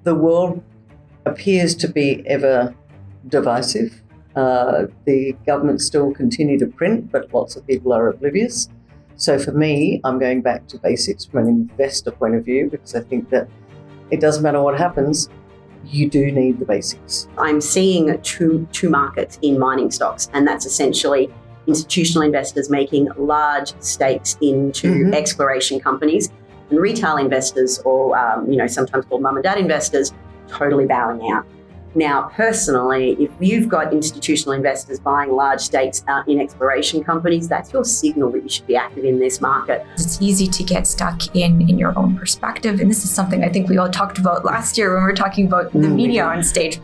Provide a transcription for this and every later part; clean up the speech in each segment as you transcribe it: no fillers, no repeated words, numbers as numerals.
the world appears to be ever divisive. The governments still continue to print, but lots of people are oblivious. So for me, I'm going back to basics from an investor point of view, because I think that it doesn't matter what happens, you do need the basics. I'm seeing two markets in mining stocks, and that's essentially institutional investors making large stakes into exploration companies, and retail investors, or sometimes called mum and dad investors, totally bowing out. Now, personally, if you've got institutional investors buying large stakes in exploration companies, that's your signal that you should be active in this market. It's easy to get stuck in your own perspective. And this is something I think we all talked about last year when we were talking about the media on stage.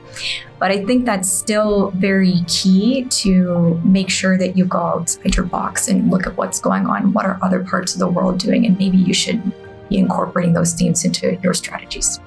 But I think that's still very key to make sure that you go outside your box and look at what's going on. What are other parts of the world doing? And maybe you should be incorporating those themes into your strategies.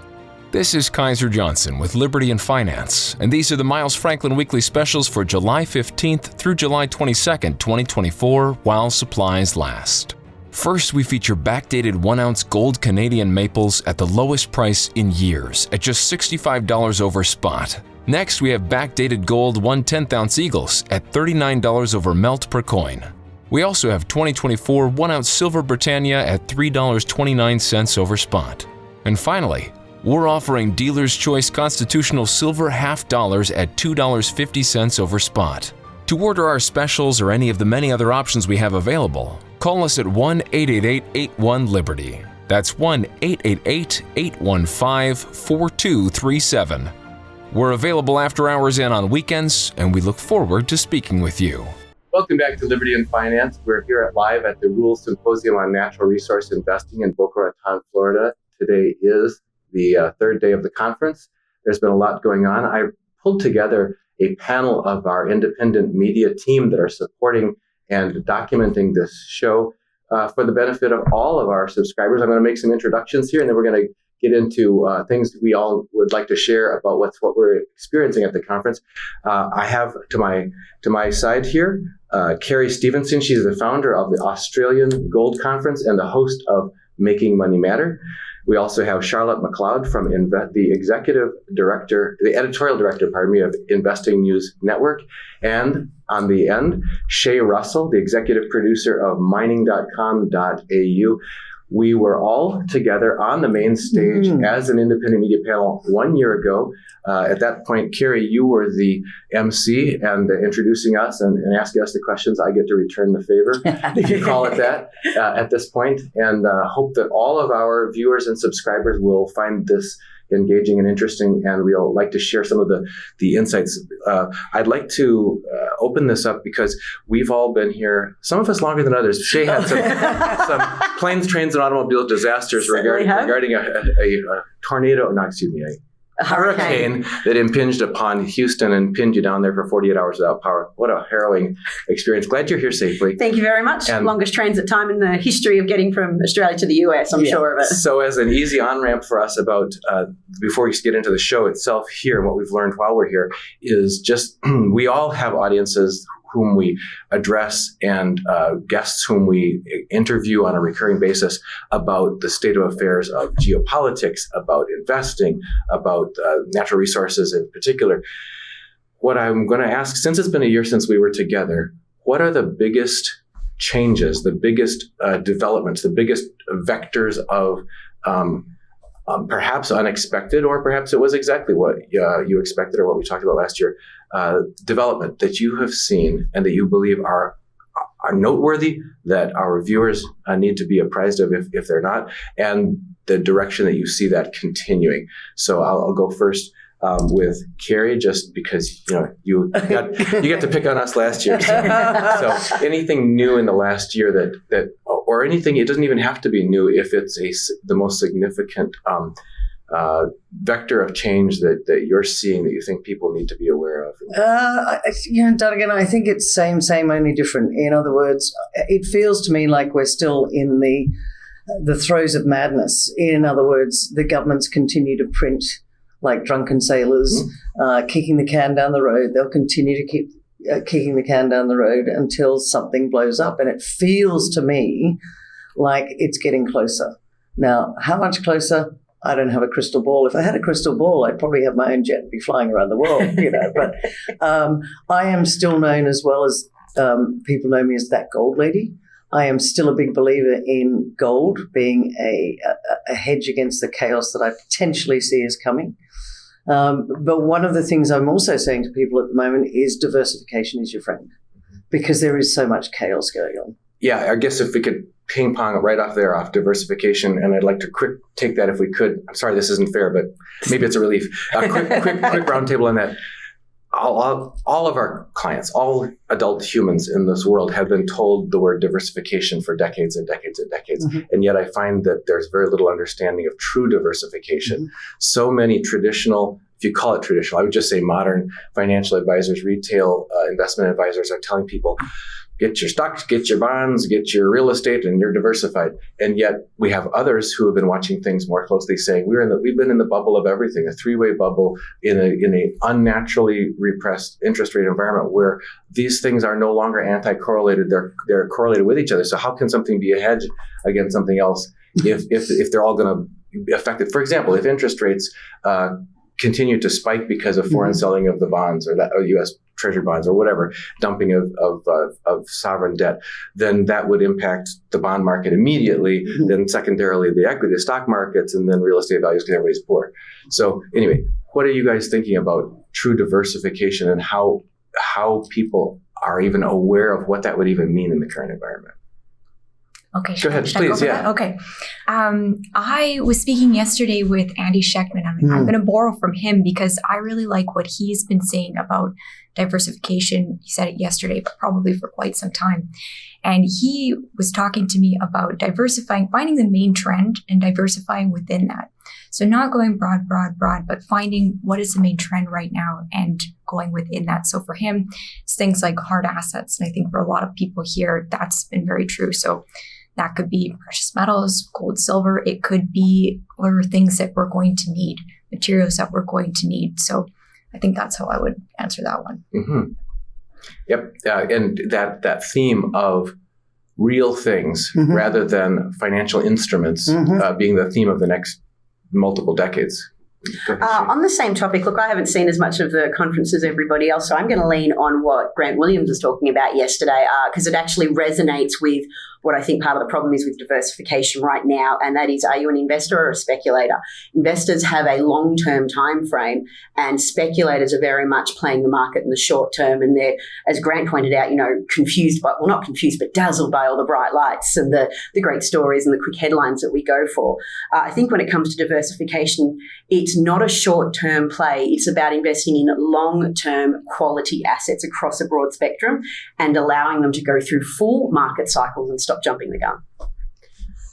This is Kaiser Johnson with Liberty and Finance, and these are the Miles Franklin Weekly Specials for July 15th through July 22nd, 2024, while supplies last. First, we feature backdated 1-ounce gold Canadian maples at the lowest price in years, at just $65 over spot. Next, we have backdated gold 1/10-ounce Eagles at $39 over melt per coin. We also have 2024 1-ounce silver Britannia at $3.29 over spot. And finally, we're offering Dealer's Choice Constitutional Silver half dollars at $2.50 over spot. To order our specials or any of the many other options we have available, call us at 1-888-81-LIBERTY. That's 1-888-815-4237. We're available after hours and on weekends, and we look forward to speaking with you. Welcome back to Liberty and Finance. We're here live at the Rules Symposium on Natural Resource Investing in Boca Raton, Florida. Today is the third day of the conference. There's been a lot going on. I pulled together a panel of our independent media team that are supporting and documenting this show for the benefit of all of our subscribers. I'm going to make some introductions here, and then we're going to get into things we all would like to share about what we're experiencing at the conference. I have to my side here Kerry Stevenson. She's the founder of the Australian Gold Conference and the host of Making Money Matter. We also have Charlotte McLeod from the editorial director, of Investing News Network. And on the end, Shay Russell, the executive producer of mining.com.au. We were all together on the main stage as an independent media panel 1 year ago. At that point, Kerry, you were the MC and introducing us and asking us the questions. I get to return the favor, if you call it that, at this point. And hope that all of our viewers and subscribers will find this engaging and interesting, and we'll like to share some of the insights. I'd like to open this up because we've all been here, some of us longer than others. Shay had some planes, trains, and automobile disasters regarding a tornado, a hurricane that impinged upon Houston and pinned you down there for 48 hours without power. What a harrowing experience. Glad you're here safely. Thank you very much. And longest transit time in the history of getting from Australia to the US, I'm sure of it. So as an easy on-ramp for us about, before we get into the show itself here, and what we've learned while we're here, is just we all have audiences whom we address and guests whom we interview on a recurring basis about the state of affairs of geopolitics, about investing, about natural resources in particular. What I'm going to ask, since it's been a year since we were together, what are the biggest changes, the biggest developments, the biggest vectors of perhaps unexpected, or perhaps it was exactly what you expected or what we talked about last year, development that you have seen and that you believe are noteworthy, that our viewers need to be apprised of if they're not, and the direction that you see that continuing. So I'll go first with Kerry, just because you get to pick on us last year. So anything new in the last year that or anything, it doesn't even have to be new if it's the most significant vector of change that you're seeing that you think people need to be aware of? Donegan, I think it's same, only different. In other words, it feels to me like we're still in the throes of madness. In other words, the governments continue to print like drunken sailors, kicking the can down the road. They'll continue to keep kicking the can down the road until something blows up. And it feels to me like it's getting closer. Now, how much closer? I don't have a crystal ball. If I had a crystal ball, I'd probably have my own jet and be flying around the world, But I am still known, as well as people know me as that gold lady. I am still a big believer in gold being a hedge against the chaos that I potentially see is coming. But one of the things I'm also saying to people at the moment is diversification is your friend, because there is so much chaos going on. Yeah, I guess if we could ping pong right off diversification, and I'd like to take that if we could. I'm sorry, this isn't fair, but maybe it's a relief. Quick roundtable on that. All of our clients, all adult humans in this world have been told the word diversification for decades and decades and decades. Mm-hmm. And yet I find that there's very little understanding of true diversification. Mm-hmm. So many traditional, if you call it traditional, I would just say modern financial advisors, retail investment advisors are telling people, get your stocks, get your bonds, get your real estate, and you're diversified. And yet we have others who have been watching things more closely, saying we've been in the bubble of everything, a three-way bubble in a unnaturally repressed interest rate environment where these things are no longer anti-correlated; they're correlated with each other. So how can something be a hedge against something else if they're all going to be affected? For example, if interest rates continue to spike because of foreign selling of the bonds or U.S. Treasury bonds or whatever, dumping of sovereign debt, then that would impact the bond market immediately, then secondarily the equity, the stock markets, and then real estate values because everybody's poor. So anyway, what are you guys thinking about true diversification and how people are even aware of what that would even mean in the current environment? Okay, go ahead, please. Yeah. Okay. I was speaking yesterday with Andy Schechtman. I'm going to borrow from him because I really like what he's been saying about diversification. He said it yesterday, but probably for quite some time. And he was talking to me about diversifying, finding the main trend and diversifying within that. So not going broad, but finding what is the main trend right now and going within that. So for him, it's things like hard assets. And I think for a lot of people here, that's been very true. So that could be precious metals, gold, silver. It could be other things that we're going to need, materials that we're going to need. So I think that's how I would answer that one. Mm-hmm. Yep. And that theme of real things rather than financial instruments being the theme of the next multiple decades. On the same topic, look, I haven't seen as much of the conference as everybody else, so I'm going to lean on what Grant Williams was talking about yesterday because it actually resonates with what I think part of the problem is with diversification right now, and that is, are you an investor or a speculator? Investors have a long-term time frame, and speculators are very much playing the market in the short term, and they're, as Grant pointed out, confused by, well, not confused, but dazzled by all the bright lights and the great stories and the quick headlines that we go for. I think when it comes to diversification, it's not a short-term play. It's about investing in long-term quality assets across a broad spectrum and allowing them to go through full market cycles and stop jumping the gun.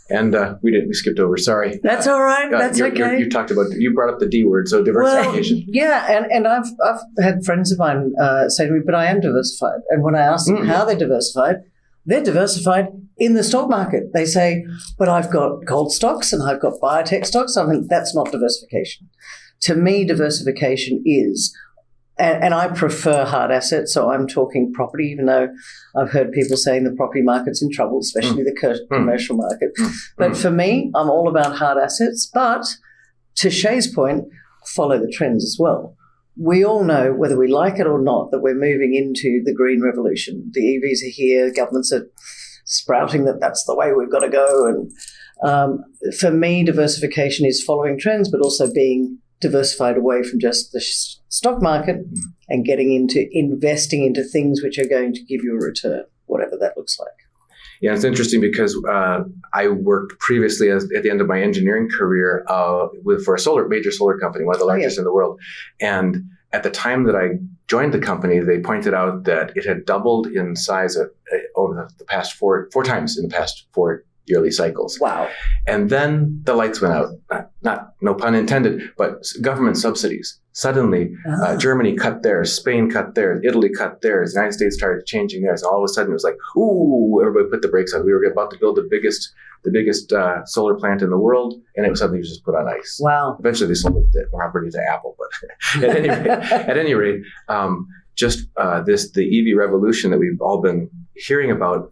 And we skipped over. Sorry. That's all right. That's okay. You brought up the D word, so diversification. Well, yeah, and I've had friends of mine say to me, but I am diversified. And when I ask them how they're diversified in the stock market. They say, but I've got gold stocks and I've got biotech stocks. I mean, that's not diversification. To me, diversification is, and I prefer hard assets, so I'm talking property, even though I've heard people saying the property market's in trouble, especially the commercial market. But for me, I'm all about hard assets. But to Shay's point, follow the trends as well. We all know, whether we like it or not, that we're moving into the green revolution. The EVs are here. Governments are sprouting that that's the way we've got to go. And for me, diversification is following trends, but also being diversified away from just the stock market and getting into investing into things which are going to give you a return, whatever that looks like. Yeah, it's interesting because I worked previously at the end of my engineering career for a major solar company, one of the largest in the world. And at the time that I joined the company, they pointed out that it had doubled in size over the past four times in the past 4 yearly cycles. Wow. And then the lights went out, no pun intended, but government subsidies. Suddenly, Germany cut theirs, Spain cut theirs, Italy cut theirs, the United States started changing theirs. And all of a sudden it was like, ooh, everybody put the brakes on. We were about to build the biggest solar plant in the world, and it was suddenly just put on ice. Wow. Eventually they sold the property to Apple, but at any rate, the EV revolution that we've all been hearing about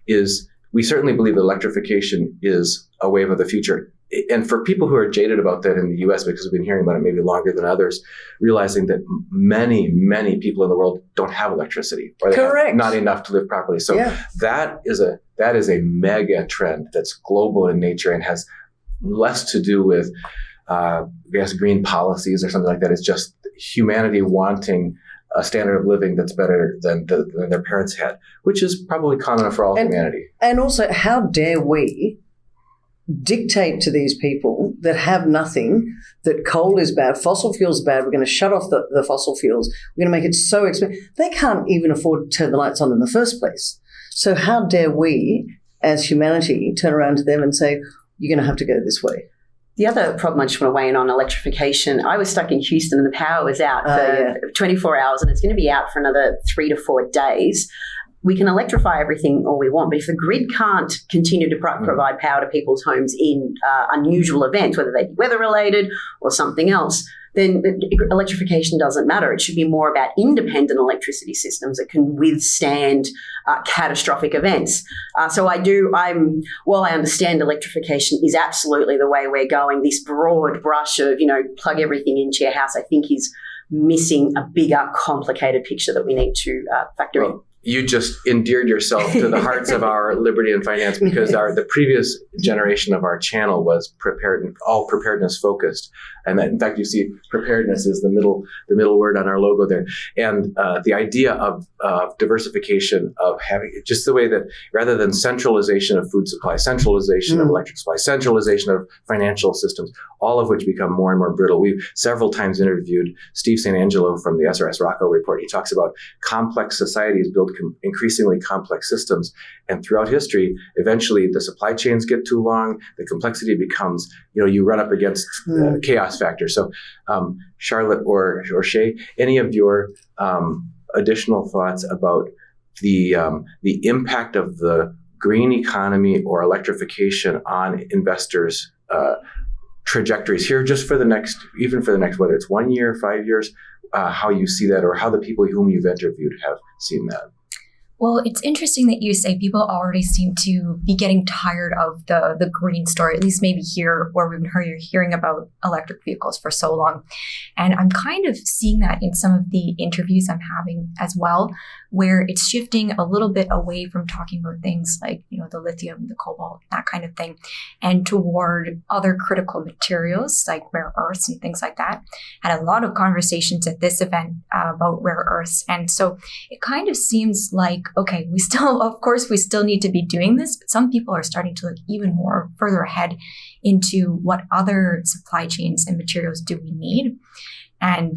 is, we certainly believe that electrification is a wave of the future. and for people who are jaded about that in the US, because we've been hearing about it maybe longer than others, realizing that many, many people in the world don't have electricity, or they have not enough to live properly. So that is a mega trend that's global in nature and has less to do with, I guess, green policies or something like that. It's just humanity wanting a standard of living that's better than their parents had, which is probably common for all humanity. And also, how dare we dictate to these people that have nothing that coal is bad, fossil fuels are bad, we're going to shut off the fossil fuels, we're going to make it so expensive. They can't even afford to turn the lights on in the first place. So how dare we, as humanity, turn around to them and say, you're going to have to go this way? The other problem I just want to weigh in on electrification, I was stuck in Houston and the power was out for 24 hours and it's going to be out for another 3 to 4 days. We can electrify everything all we want, but if the grid can't continue to provide power to people's homes in unusual events, whether they be weather-related or something else, then electrification doesn't matter. It should be more about independent electricity systems that can withstand catastrophic events. While I understand electrification is absolutely the way we're going, this broad brush of, plug everything into your house, I think is missing a bigger, complicated picture that we need to factor in. You just endeared yourself to the hearts of our Liberty and Finance, because the previous generation of our channel was all preparedness focused, and that, in fact, you see preparedness is the middle word on our logo there, and the idea of diversification, of having just the way that rather than centralization of food supply, centralization of electric supply, centralization of financial systems, all of which become more and more brittle. We've several times interviewed Steve St. Angelo from the SRS Rocco report. He talks about complex societies build increasingly complex systems, and throughout history, eventually the supply chains get too long, the complexity becomes, you run up against chaos factor. So Charlotte or Shay, any of your additional thoughts about the impact of the green economy or electrification on investors' trajectories here, just for the next, whether it's 1 year, 5 years, how you see that, or how the people whom you've interviewed have seen that? Well, it's interesting that you say people already seem to be getting tired of the green story, at least maybe here where we've been hearing about electric vehicles for so long. And I'm kind of seeing that in some of the interviews I'm having as well, where it's shifting a little bit away from talking about things like, the lithium, the cobalt, that kind of thing, and toward other critical materials like rare earths and things like that. Had a lot of conversations at this event about rare earths. And so it kind of seems like, okay, we still need to be doing this, but some people are starting to look even more further ahead into what other supply chains and materials do we need. And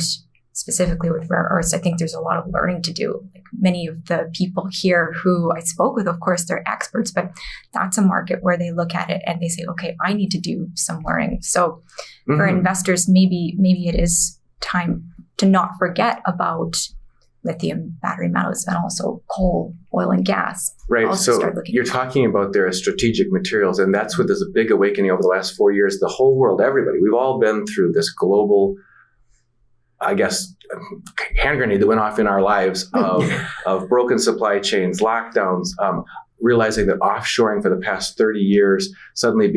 specifically with rare earths, I think there's a lot of learning to do. Like many of the people here who I spoke with, of course, they're experts, but that's a market where they look at it and they say, okay, I need to do some learning. So for investors, maybe it is time to not forget about lithium, battery metals, and also coal, oil, and gas. Right. So you're talking about their strategic materials, and that's what there's a big awakening over the last 4 years. The whole world, everybody, we've all been through this global, I guess, hand grenade that went off in our lives of broken supply chains, lockdowns, realizing that offshoring for the past 30 years suddenly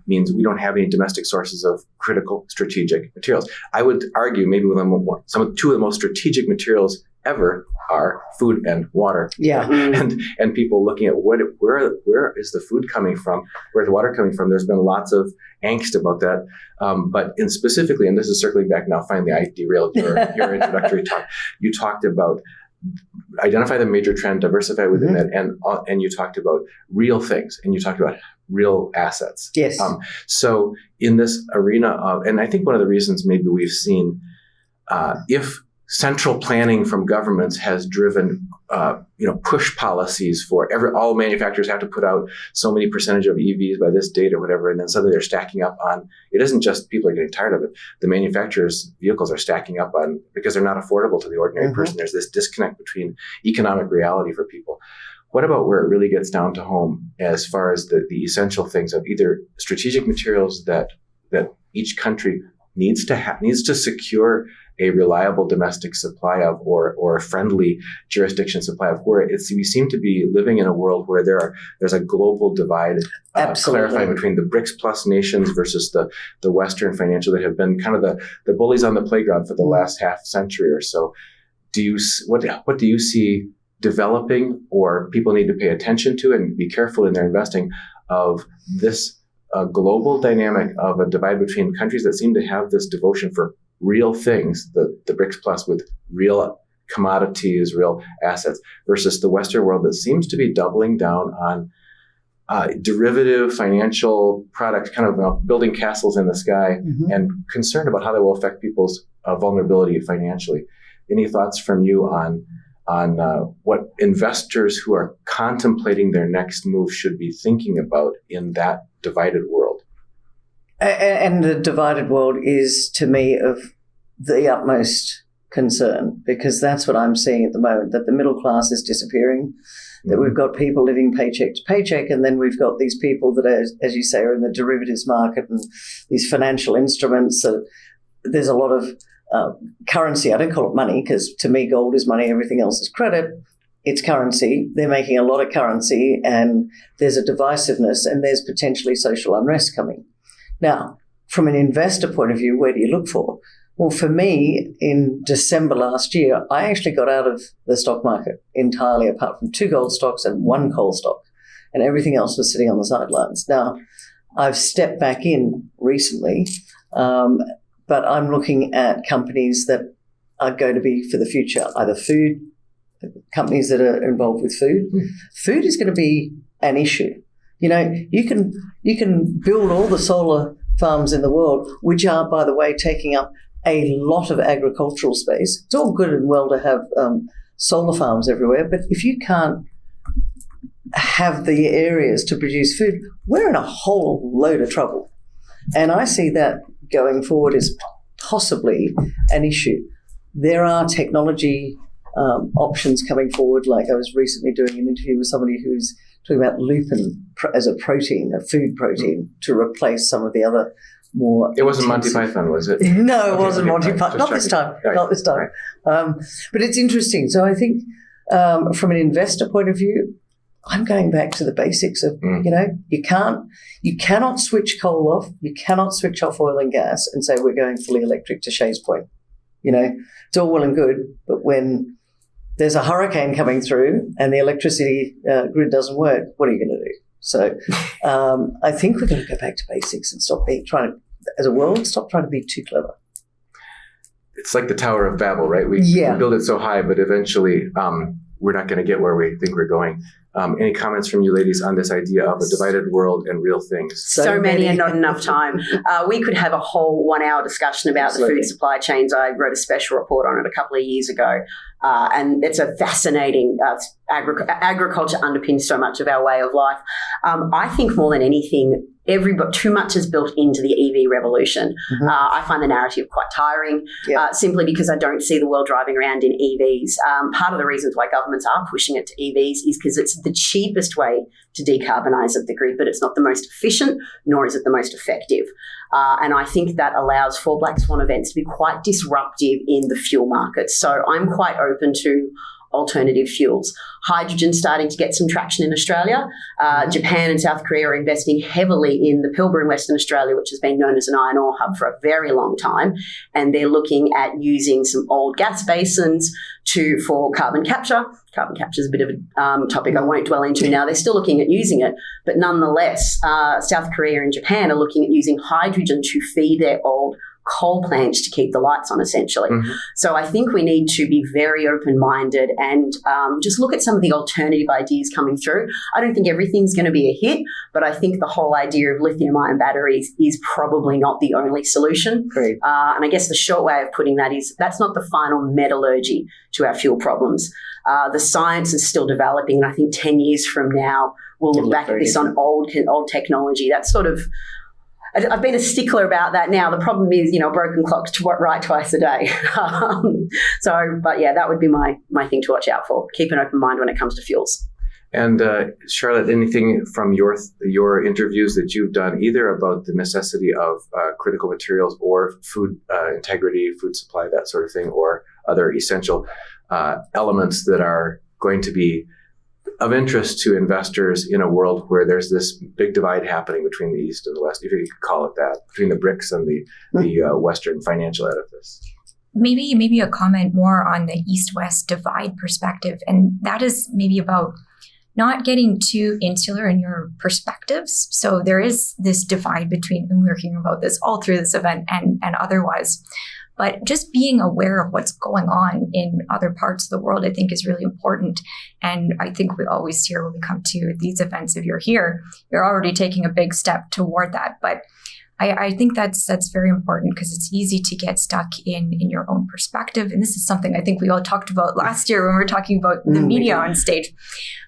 means we don't have any domestic sources of critical strategic materials. I would argue maybe two of the most strategic materials ever are food and water. Yeah. And people looking at where is the food coming from? Where's the water coming from? There's been lots of angst about that. But specifically, and this is circling back now, finally I derailed your introductory talk. You talked about identify the major trend, diversify within that, and you talked about real things, and you talked about real assets. Yes. So in this arena of, and I think one of the reasons maybe we've seen, if central planning from governments has driven, push policies for all manufacturers have to put out so many percentage of EVs by this date or whatever, and then suddenly they're stacking up on, it isn't just people are getting tired of it. The manufacturers' vehicles are stacking up on, because they're not affordable to the ordinary person. There's this disconnect between economic reality for people. What about where it really gets down to home as far as the essential things of either strategic materials that each country needs to secure a reliable domestic supply of, or a friendly jurisdiction supply of, where we seem to be living in a world where there's a global divide clarifying between the BRICS plus nations versus the Western financial that have been kind of the bullies on the playground for the last half century or so. What do you see developing, or people need to pay attention to and be careful in their investing of this global dynamic of a divide between countries that seem to have this devotion for real things, the BRICS plus with real commodities, real assets, versus the Western world that seems to be doubling down on derivative financial products, kind of building castles in the sky, and concerned about how that will affect people's vulnerability financially. Any thoughts from you on what investors who are contemplating their next move should be thinking about in that divided world? And the divided world is, to me, of the utmost concern, because that's what I'm seeing at the moment, that the middle class is disappearing, that we've got people living paycheck to paycheck, and then we've got these people that, as you say, are in the derivatives market and these financial instruments. There's a lot of currency. I don't call it money, because to me gold is money, everything else is credit. It's currency. They're making a lot of currency, and there's a divisiveness, and there's potentially social unrest coming. Now, from an investor point of view, where do you look for? Well, for me, in December last year, I actually got out of the stock market entirely, apart from 2 gold stocks and 1 coal stock, and everything else was sitting on the sidelines. Now, I've stepped back in recently, but I'm looking at companies that are going to be for the future, either food, companies that are involved with food. Food is going to be an issue. You know, you can build all the solar farms in the world, which are, by the way, taking up a lot of agricultural space. It's all good and well to have solar farms everywhere, but if you can't have the areas to produce food, we're in a whole load of trouble. And I see that going forward is possibly an issue. There are technology options coming forward. Like I was recently doing an interview with somebody who's talking about lupin as a protein, a food protein, to replace some of the other more... It wasn't Monty Python, was it? No, it wasn't Monty Python. Not this time. Right. Not this time. But it's interesting. So I think from an investor point of view, I'm going back to the basics of, you cannot switch coal off. You cannot switch off oil and gas and say we're going fully electric, to Shay's point. It's all well and good, but when there's a hurricane coming through and the electricity grid doesn't work, what are you going to do? So I think we're going to go back to basics and stop as a world, stop trying to be too clever. It's like the Tower of Babel, right? We build it so high, but eventually we're not going to get where we think we're going. Any comments from you ladies on this idea of a divided world and real things? So many and not enough time. We could have a whole 1-hour discussion about the food supply chains. I wrote a special report on it a couple of years ago. And it's a fascinating, agriculture underpins so much of our way of life. I think more than anything, too much is built into the EV revolution. I find the narrative quite tiring, simply because I don't see the world driving around in EVs. Part of the reasons why governments are pushing it to EVs is because it's the cheapest way to decarbonise the grid, but it's not the most efficient, nor is it the most effective. And I think that allows for black swan events to be quite disruptive in the fuel markets. So I'm quite open to alternative fuels. Hydrogen starting to get some traction in Australia. Japan and South Korea are investing heavily in the Pilbara in Western Australia, which has been known as an iron ore hub for a very long time. And they're looking at using some old gas basins for carbon capture. Carbon capture is a bit of a topic I won't dwell into now. They're still looking at using it. But nonetheless, South Korea and Japan are looking at using hydrogen to feed their old coal plants to keep the lights on, essentially. So I think we need to be very open-minded and just look at some of the alternative ideas coming through. I don't think everything's going to be a hit, but I think the whole idea of lithium-ion batteries is probably not the only solution. Great. And I guess the short way of putting that is that's not the final metallurgy to our fuel problems. The science is still developing, and I think 10 years from now, we'll look back at this on old technology. That's sort of... I've been a stickler about that now. The problem is, broken clocks right twice a day. But that would be my thing to watch out for. Keep an open mind when it comes to fuels. And Charlotte, anything from your interviews that you've done, either about the necessity of critical materials or food integrity, food supply, that sort of thing, or other essential elements that are going to be of interest to investors in a world where there's this big divide happening between the East and the West, if you could call it that, between the BRICS and the Western financial edifice? Maybe a comment more on the East-West divide perspective, and that is maybe about not getting too insular in your perspectives. So there is this divide between, and we're hearing about this all through this event and otherwise, but just being aware of what's going on in other parts of the world, I think, is really important. And I think we always hear when we come to these events, if you're here, you're already taking a big step toward that. But I think that's very important, because it's easy to get stuck in your own perspective. And this is something I think we all talked about last year when we were talking about the media on stage.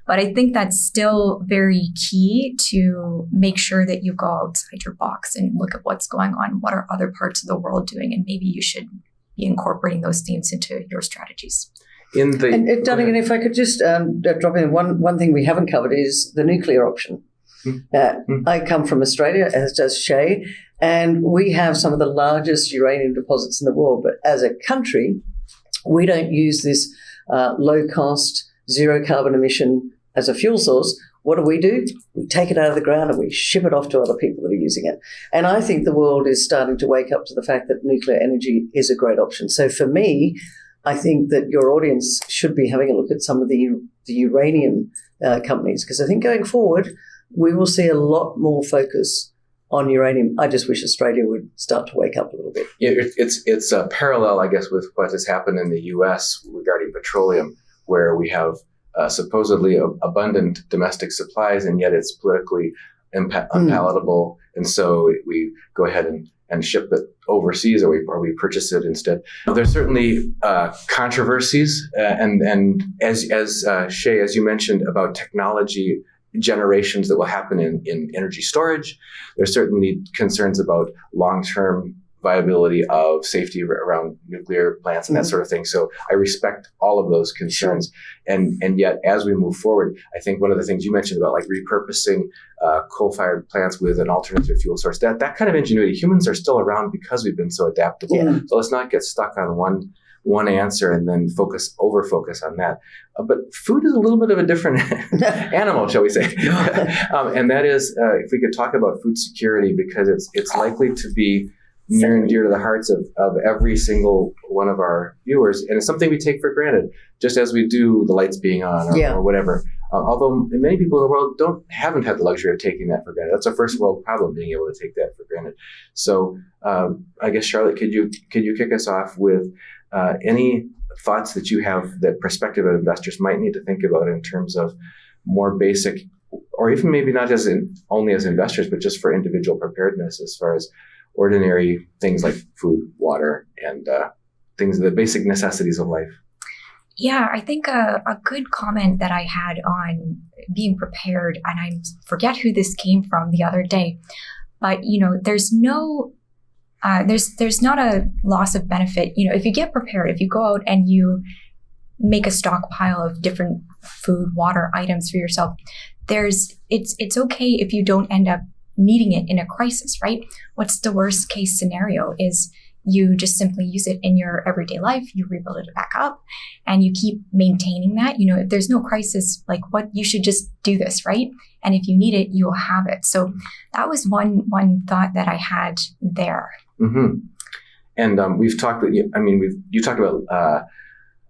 But I think that's still very key to make sure that you go outside your box and look at what's going on. What are other parts of the world doing? And maybe you should be incorporating those themes into your strategies. And Dunnigan, if I could just drop in one thing we haven't covered is the nuclear option. I come from Australia, as does Shay, and we have some of the largest uranium deposits in the world. But as a country, we don't use this low-cost, zero-carbon emission as a fuel source. What do? We take it out of the ground and we ship it off to other people that are using it. And I think the world is starting to wake up to the fact that nuclear energy is a great option. So for me, I think that your audience should be having a look at some of the uranium companies, because I think going forward, we will see a lot more focus on uranium. I just wish Australia would start to wake up a little bit. Yeah, it's a parallel, I guess, with what has happened in the U.S. regarding petroleum, where we have supposedly abundant domestic supplies, and yet it's politically unpalatable. And so we go ahead and ship it overseas, or we purchase it instead. There's certainly controversies, and as Shay, as you mentioned, about technology generations that will happen in energy storage. There's certainly concerns about long-term viability of safety around nuclear plants and that sort of thing. So I respect all of those concerns. Sure. And yet, as we move forward, I think one of the things you mentioned about like repurposing coal-fired plants with an alternative fuel source, that kind of ingenuity, humans are still around because we've been so adaptable. Yeah. So let's not get stuck on one answer and then over-focus on that. But food is a little bit of a different animal, shall we say. And that is, if we could talk about food security, because it's likely to be near and dear to the hearts of every single one of our viewers. And it's something we take for granted, just as we do the lights being on or whatever. Although many people in the world haven't had the luxury of taking that for granted. That's a first world problem, being able to take that for granted. So I guess, Charlotte, could you kick us off with any thoughts that you have that prospective investors might need to think about in terms of more basic, or even maybe not only as investors, but just for individual preparedness as far as ordinary things like food, water, and the basic necessities of life? Yeah, I think a good comment that I had on being prepared, and I forget who this came from the other day, but there's no there's not a loss of benefit. If you get prepared, if you go out and you make a stockpile of different food, water items for yourself, it's okay if you don't end up needing it in a crisis, right? What's the worst case scenario is you just simply use it in your everyday life, you rebuild it back up, and you keep maintaining that. If there's no crisis, you should just do this, right? And if you need it, you will have it. So that was one thought that I had there. Mm-hmm. And we've talked, you talked about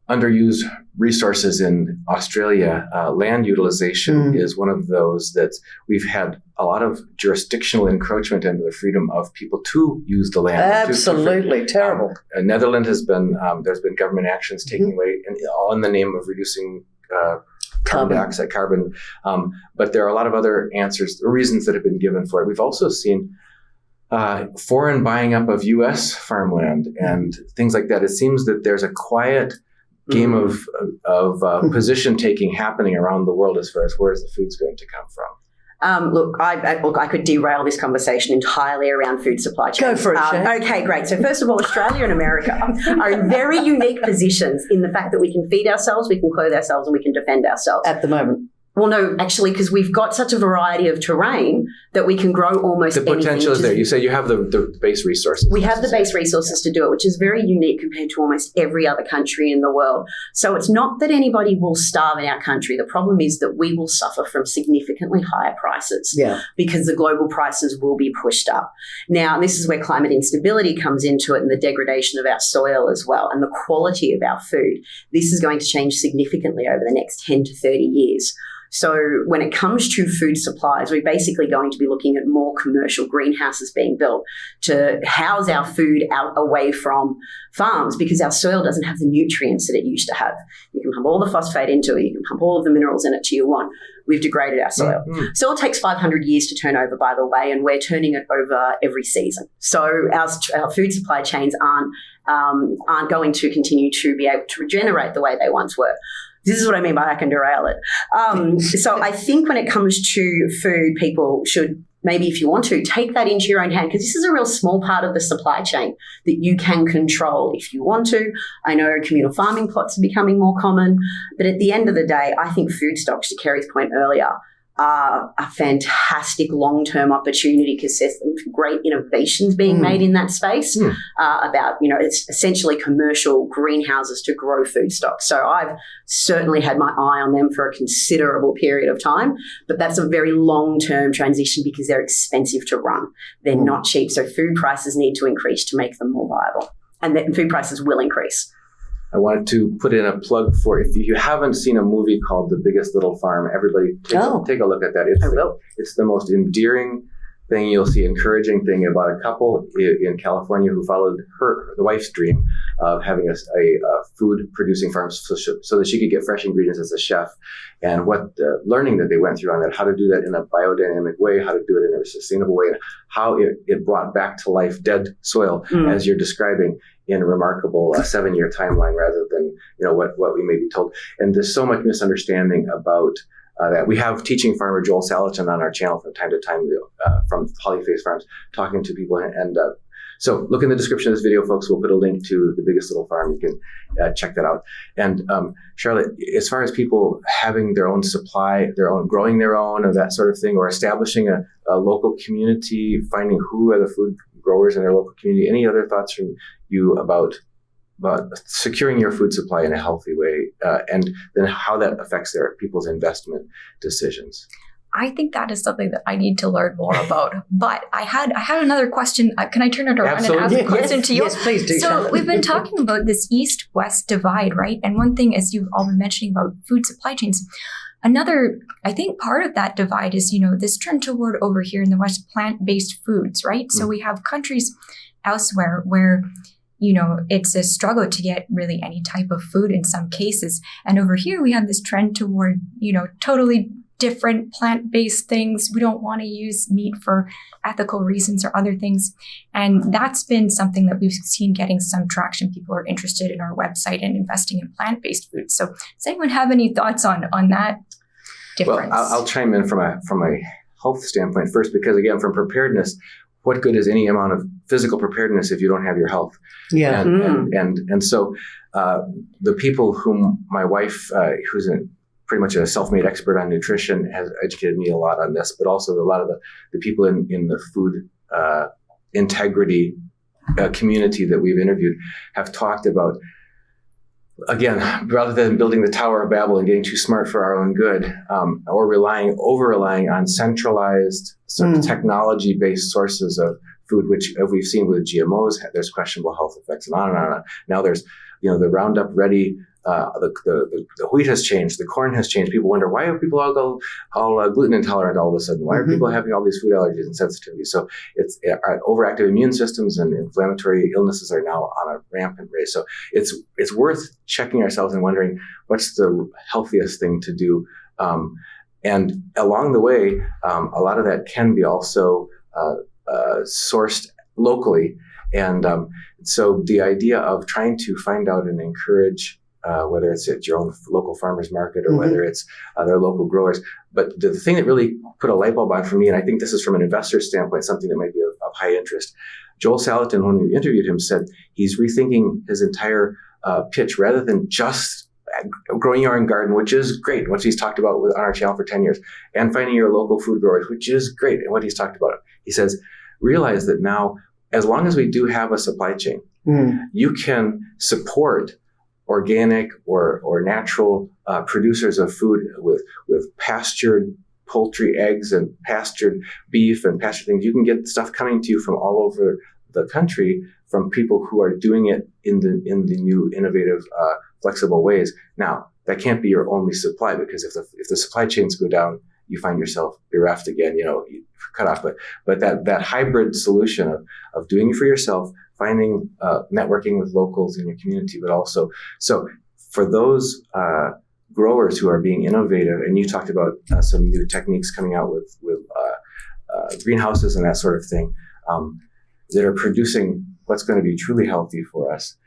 underused resources in Australia. Land utilization is one of those that we've had a lot of jurisdictional encroachment into the freedom of people to use the land. Absolutely terrible. Netherlands has been, there's been government actions taking away, all in the name of reducing carbon dioxide, carbon. But there are a lot of other reasons that have been given for it. We've also seen foreign buying up of U.S. farmland and things like that. It seems that there's a quiet game of position taking happening around the world as far as where is the food's going to come from. I could derail this conversation entirely around food supply chains. Go for it, Shay. Okay, great. So first of all, Australia and America are in very unique positions in the fact that we can feed ourselves, we can clothe ourselves, and we can defend ourselves. At the moment. Well, no, actually, because we've got such a variety of terrain that we can grow almost anything. The potential is there. You said you have the base resources. We have the base resources to do it, which is very unique compared to almost every other country in the world. So it's not that anybody will starve in our country. The problem is that we will suffer from significantly higher prices because the global prices will be pushed up. Now, this is where climate instability comes into it and the degradation of our soil as well and the quality of our food. This is going to change significantly over the next 10 to 30 years. So when it comes to food supplies, we're basically going to be looking at more commercial greenhouses being built to house our food out away from farms because our soil doesn't have the nutrients that it used to have. You can pump all the phosphate into it. You can pump all of the minerals in it to you want. We've degraded our soil. Mm-hmm. Soil takes 500 years to turn over, by the way, and we're turning it over every season. So our food supply chains aren't going to continue to be able to regenerate the way they once were. This is what I mean by I can derail it. So I think when it comes to food, people should maybe, if you want to, take that into your own hand because this is a real small part of the supply chain that you can control if you want to. I know communal farming plots are becoming more common, but at the end of the day, I think food stocks, to Kerry's point earlier, are a fantastic long-term opportunity because there's some great innovations being made in that space about, it's essentially commercial greenhouses to grow food stocks. So I've certainly had my eye on them for a considerable period of time, but that's a very long-term transition because they're expensive to run. They're not cheap. So food prices need to increase to make them more viable, and then food prices will increase. I wanted to put in a plug for if you haven't seen a movie called The Biggest Little Farm, everybody take a look at that. It's the most endearing thing you'll see, encouraging thing about a couple in California who followed the wife's dream of having a food producing farm so that she could get fresh ingredients as a chef, and what the learning that they went through on that, how to do that in a biodynamic way, how to do it in a sustainable way, and how it brought back to life dead soil as you're describing in a remarkable 7-year timeline rather than what we may be told. And there's so much misunderstanding about that. We have teaching farmer Joel Salatin on our channel from time to time from Polyface Farms, talking to people. And so look in the description of this video, folks. We'll put a link to The Biggest Little Farm. You can check that out. And Charlotte, as far as people having their own supply, growing their own, or that sort of thing, or establishing a local community, finding who are the food growers in their local community, any other thoughts from you about securing your food supply in a healthy way, and then how that affects people's investment decisions? I think that is something that I need to learn more about. But I had another question. Can I turn it around and ask a question to you? Yes, please do. So we've been talking about this East-West divide, right? And one thing, as you've all been mentioning about food supply chains, another, I think part of that divide is, this trend toward over here in the West, plant-based foods, right? So we have countries elsewhere where it's a struggle to get really any type of food in some cases. And over here, we have this trend toward, totally different plant-based things. We don't want to use meat for ethical reasons or other things. And that's been something that we've seen getting some traction. People are interested in our website and investing in plant-based foods. So does anyone have any thoughts on that difference? Well, I'll chime in from a health standpoint first, because again, from preparedness, what good is any amount of physical preparedness if you don't have your health? Yeah. And so the people whom my wife, who's pretty much a self-made expert on nutrition, has educated me a lot on this, but also a lot of the people in the food integrity community that we've interviewed have talked about, again, rather than building the Tower of Babel and getting too smart for our own good, or over-relying on centralized sort of technology-based sources of food, which we've seen with GMOs, there's questionable health effects, and on and on and on. Now there's, the Roundup Ready, the wheat has changed, the corn has changed. People wonder, why are people all gluten intolerant all of a sudden? Why are people having all these food allergies and sensitivities? So it's overactive immune systems and inflammatory illnesses are now on a rampant rate. So it's worth checking ourselves and wondering what's the healthiest thing to do. And along the way, a lot of that can be also sourced locally. And so the idea of trying to find out and encourage, whether it's at your own local farmer's market or whether it's their local growers. But the thing that really put a light bulb on for me, and I think this is from an investor standpoint, something that might be of high interest. Joel Salatin, when we interviewed him, said he's rethinking his entire pitch. Rather than just growing your own garden, which is great, what he's talked about on our channel for 10 years, and finding your local food growers, which is great, and what he's talked about. He says, realize that now, as long as we do have a supply chain, you can support organic or natural producers of food with pastured poultry, eggs, and pastured beef and pastured things. You can get stuff coming to you from all over the country from people who are doing it in the new, innovative, flexible ways. Now, that can't be your only supply, because if the supply chains go down, you find yourself bereft again. You cut off. But that hybrid solution of doing it for yourself, finding networking with locals in your community, but also for those growers who are being innovative, and you talked about some new techniques coming out with greenhouses and that sort of thing, that are producing what's going to be truly healthy for us.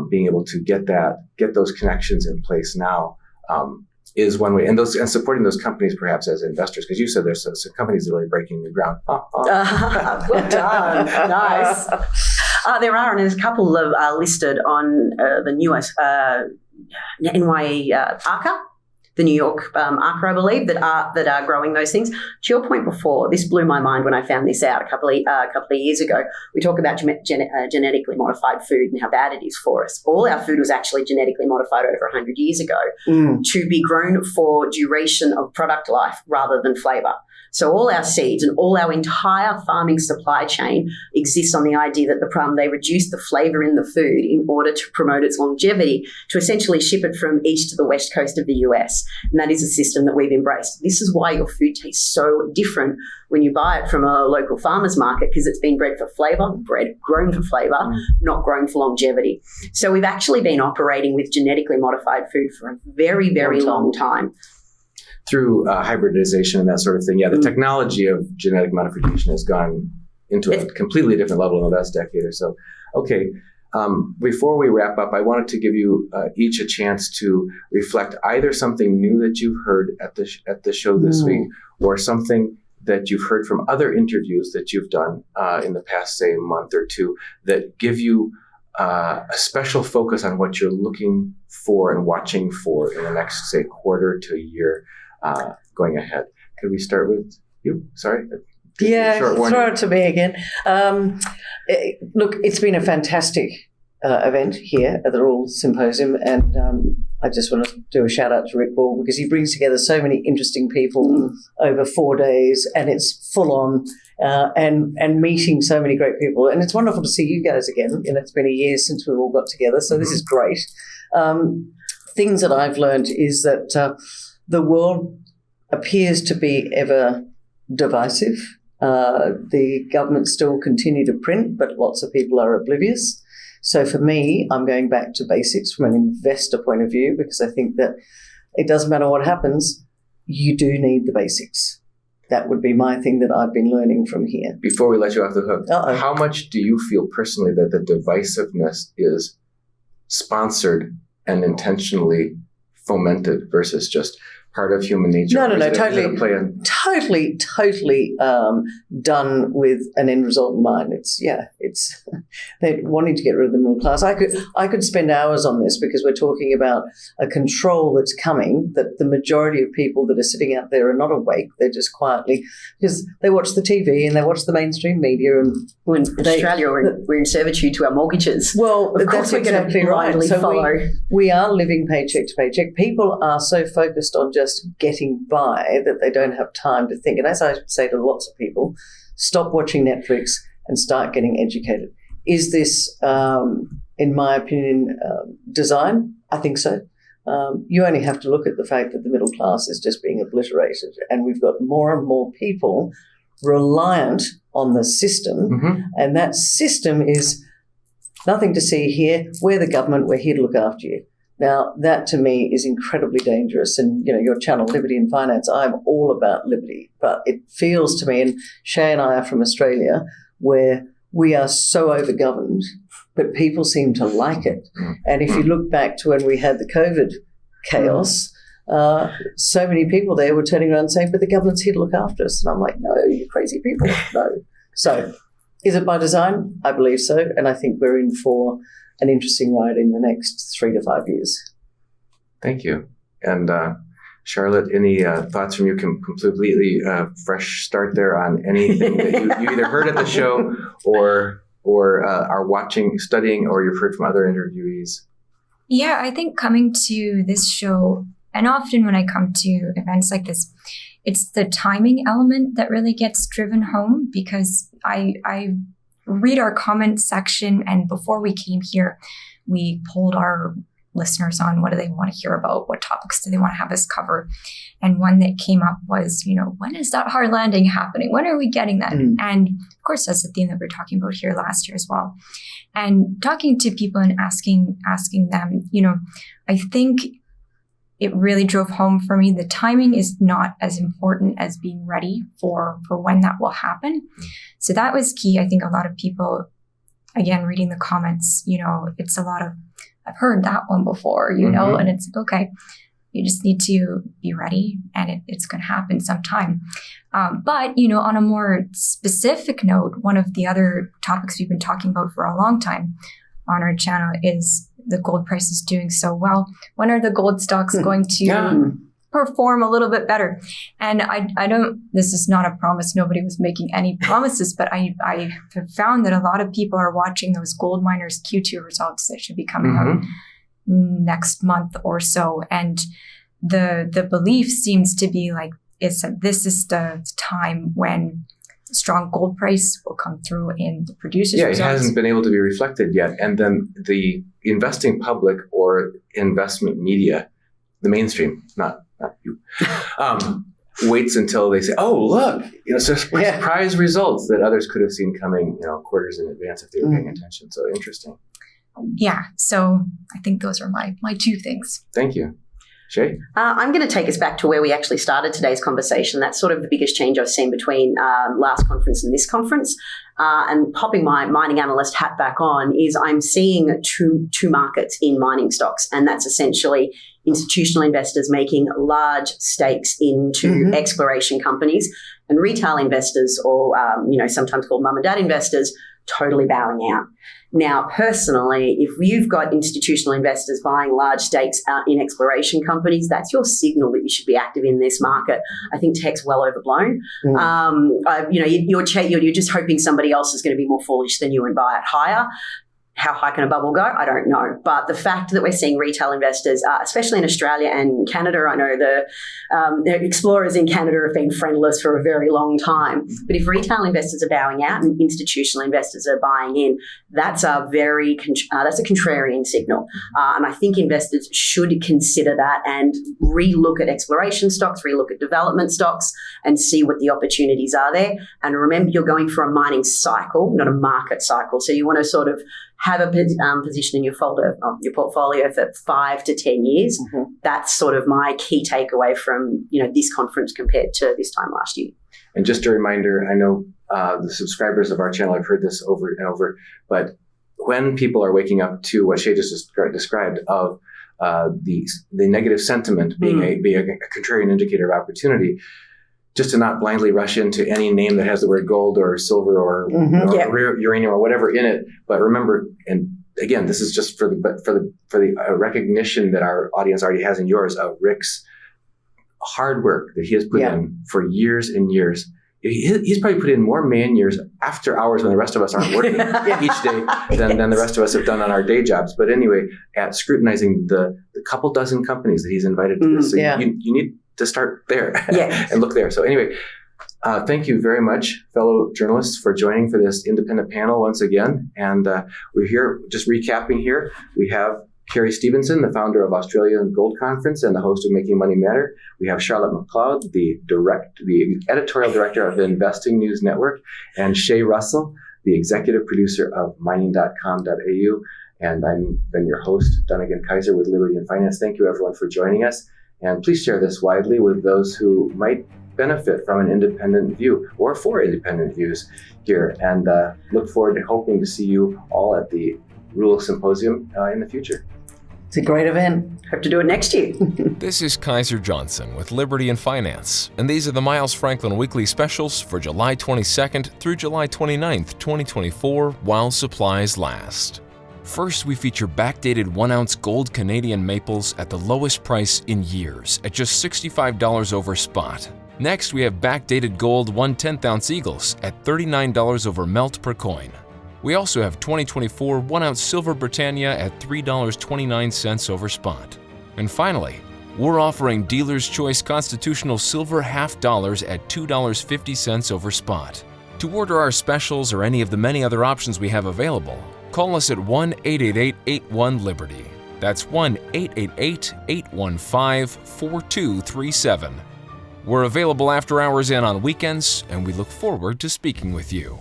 Being able to get those connections in place now is one way, and supporting those companies perhaps as investors, because you said there's some companies that are really breaking new ground. Well done, nice. There are, and there's a couple of listed on the newest NY ARCA, the New York ARCA, I believe, that are growing those things. To your point before, this blew my mind when I found this out a couple of years ago. We talk about genetically modified food and how bad it is for us. All our food was actually genetically modified over 100 years ago to be grown for duration of product life rather than flavour. So all our seeds and all our entire farming supply chain exists on the idea that they reduce the flavour in the food in order to promote its longevity, to essentially ship it from east to the west coast of the US. And that is a system that we've embraced. This is why your food tastes so different when you buy it from a local farmer's market, because it's been bred for flavour, grown for flavour, not grown for longevity. So we've actually been operating with genetically modified food for a very, very long time. Through hybridization and that sort of thing. Yeah, the technology of genetic modification has gone into a completely different level in the last decade or so. Okay, before we wrap up, I wanted to give you each a chance to reflect either something new that you've heard at the show this week, or something that you've heard from other interviews that you've done in the past, say, month or two, that give you a special focus on what you're looking for and watching for in the next, say, quarter to a year going ahead. Could we start with you? Sorry. Yeah, throw it to me again. Look, it's been a fantastic event here at the Royal Symposium, and I just want to do a shout out to Rick Ball, because he brings together so many interesting people over 4 days, and it's full on and meeting so many great people. And it's wonderful to see you guys again. It's been a year since we've all got together, so this is great. Things that I've learned is that the world appears to be ever divisive. The governments still continue to print, but lots of people are oblivious. So for me, I'm going back to basics from an investor point of view, because I think that it doesn't matter what happens, you do need the basics. That would be my thing that I've been learning from here. Before we let you off the hook, how much do you feel personally that the divisiveness is sponsored and intentionally fomented versus just part of human nature? No, totally done with an end result in mind. It's they're wanting to get rid of the middle class. I could spend hours on this, because we're talking about a control that's coming, that the majority of people that are sitting out there are not awake. They're just quietly, because they watch the TV and they watch the mainstream media. And in Australia, we're in servitude to our mortgages. Well, that's exactly right. So we are living paycheck to paycheck. People are so focused on just getting by that they don't have time to think. And as I say to lots of people, stop watching Netflix and start getting educated. Is this, in my opinion, design? I think so. You only have to look at the fact that the middle class is just being obliterated, and we've got more and more people reliant on the system, and that system is nothing to see here. We're the government. We're here to look after you. Now, that to me is incredibly dangerous. And, your channel, Liberty and Finance, I'm all about liberty. But it feels to me, and Shay and I are from Australia, where we are so overgoverned, but people seem to like it. And if you look back to when we had the COVID chaos, so many people there were turning around saying, but the government's here to look after us. And I'm like, no, you crazy people, no. So is it by design? I believe so. And I think we're in for an interesting ride in the next 3 to 5 years. Thank you. And Charlotte, any thoughts from you? Completely fresh start there on anything that you either heard at the show or are watching, studying, or you've heard from other interviewees? Yeah, I think coming to this show, and often when I come to events like this, it's the timing element that really gets driven home, because I read our comment section, and before we came here, we polled our listeners on what do they want to hear about, what topics do they want to have us cover. And one that came up was, when is that hard landing happening? When are we getting that? And of course, that's the theme that we were talking about here last year as well. And talking to people and asking them, I think it really drove home for me. The timing is not as important as being ready for when that will happen. So that was key. I think a lot of people, again, reading the comments, it's a lot of, I've heard that one before, and it's like, okay, you just need to be ready, and it's going to happen sometime. But, on a more specific note, one of the other topics we've been talking about for a long time on our channel is the gold price is doing so well. When are the gold stocks going to perform a little bit better? And I don't, this is not a promise. Nobody was making any promises, but I have found that a lot of people are watching those gold miners Q2 results that should be coming out next month or so. And the belief seems to be like, this is the time when strong gold price will come through in the producers' results. It hasn't been able to be reflected yet. And then the investing public or investment media, the mainstream, not you, waits until they say, "Oh, look, surprise results that others could have seen coming, quarters in advance if they were paying attention." So interesting. Yeah. So I think those are my two things. Thank you. Shay? I'm going to take us back to where we actually started today's conversation. That's sort of the biggest change I've seen between last conference and this conference. And popping my mining analyst hat back on is I'm seeing two markets in mining stocks, and that's essentially institutional investors making large stakes into exploration companies, and retail investors, or sometimes called mum and dad investors, totally bowing out. Now, personally, if you've got institutional investors buying large stakes in exploration companies, that's your signal that you should be active in this market. I think tech's well overblown. You're just hoping somebody else is going to be more foolish than you and buy it higher. How high can a bubble go? I don't know. But the fact that we're seeing retail investors, especially in Australia and Canada, I know the explorers in Canada have been friendless for a very long time. But if retail investors are bowing out and institutional investors are buying in, that's a contrarian signal. And I think investors should consider that and relook at exploration stocks, relook at development stocks, and see what the opportunities are there. And remember, you're going for a mining cycle, not a market cycle. So you want to sort of have a position in your portfolio for 5 to 10 years. That's sort of my key takeaway from this conference compared to this time last year. And just a reminder, I know the subscribers of our channel have heard this over and over, but when people are waking up to what Shay just described of the negative sentiment being a contrarian indicator of opportunity, just to not blindly rush into any name that has the word gold or silver or uranium or whatever in it. But remember, and again, this is just for the recognition that our audience already has in yours of Rick's hard work that he has put in for years and years. He's probably put in more man years after hours when the rest of us aren't working each day than the rest of us have done on our day jobs. But anyway, at scrutinizing the couple dozen companies that he's invited to this, so you need to start there and look there. So anyway, thank you very much, fellow journalists, for joining for this independent panel once again. And we're here, just recapping here, we have Kerry Stevenson, the founder of Australian Gold Conference and the host of Making Money Matter. We have Charlotte McLeod, the editorial director of the Investing News Network, and Shay Russell, the executive producer of mining.com.au. And I'm been your host, Dunnigan Kaiser with Liberty and Finance. Thank you, everyone, for joining us. And please share this widely with those who might benefit from an independent view or for independent views here. And look forward to hoping to see you all at the Rule Symposium in the future. It's a great event. Hope to do it next year. This is Kaiser Johnson with Liberty and Finance, and these are the Miles Franklin Weekly Specials for July 22nd through July 29th, 2024, while supplies last. First, we feature backdated 1-ounce gold Canadian maples at the lowest price in years, at just $65 over spot. Next, we have backdated gold 1/10-ounce eagles at $39 over melt per coin. We also have 2024 1-ounce silver Britannia at $3.29 over spot. And finally, we're offering Dealer's Choice Constitutional Silver half dollars at $2.50 over spot. To order our specials or any of the many other options we have available, call us at 1-888-81-LIBERTY. That's 1-888-815-4237. We're available after hours and on weekends, and we look forward to speaking with you.